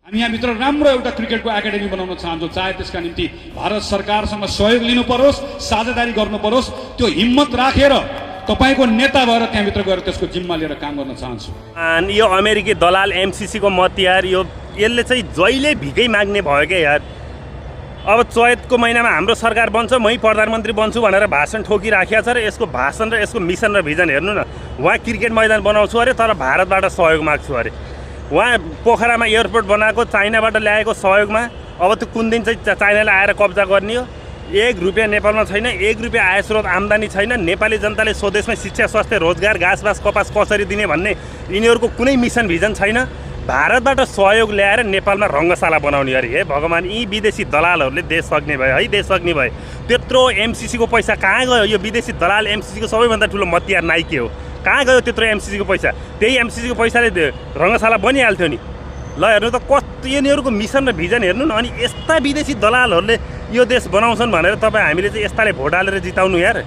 हामी यहाँभित्र राम्रो एउटा क्रिकेटको एकाडेमी बनाउन चाहन्छौँ। चाहे त्यसका निम्ति भारत सरकारसँग सहयोग लिनु परोस्, साझेदारी गर्नु परोस्, त्यो हिम्मत राखेर तपाईको नेता भएर त्यहाँभित्र गएर त्यसको जिम्मा लिएर काम गर्न चाहन्छु। यो अमेरिकी दलाल एमसीसी को मत यार, यसले चाहिँ जहिले भिकै माग्ने भयो क्या यार। अब चैतको महिनामा हाम्रो सरकार बन्छ, मै प्रधानमन्त्री बन्छु भनेर भाषण ठोकिराखेको छ र यसको भाषण र यसको मिसन र भिजन हेर्नु न। उहाँ क्रिकेट मैदान बनाउँछु अरे तर भारतबाट सहयोग माग्छु अरे। उहाँ पोखरामा एयरपोर्ट बनाएको चाइनाबाट ल्याएको सहयोगमा, अब त्यो कुन दिन चाहिँ चाइनाले आएर कब्जा गर्ने हो। 1 रुपियाँ नेपालमा छैन, 1 रुपियाँ आय स्रोत आम्दानी छैन। नेपाली जनताले स्वदेशमै शिक्षा, स्वास्थ्य, रोजगार, घाँसबास, कपास कसरी दिने भन्ने यिनीहरूको कुनै मिसन भिजन छैन। भारतबाट सहयोग ल्याएर नेपालमा रङ्गशाला बनाउने अरे। हे भगवान्, यी विदेशी दलालहरूले देश सक्ने भयो है, देश सक्ने भयो। त्यत्रो एमसीसी को पैसा कहाँ गयो? यो विदेशी दलाल एमसीसी को सबैभन्दा ठुलो मतियार नाइके हो। कहाँ गयो त्यत्रो एमसीसी को पैसा? त्यही एमसीसी को पैसाले रङ्गशाला बनिहाल्थ्यो नि। ल हेर्नु त कस्तो यिनीहरूको मिसन र भिजन हेर्नु न। अनि यस्ता विदेशी दलालहरूले यो देश बनाउँछन् भनेर तपाईँ हामीले चाहिँ यस्ताले भोट हालेर जिताउनु यार।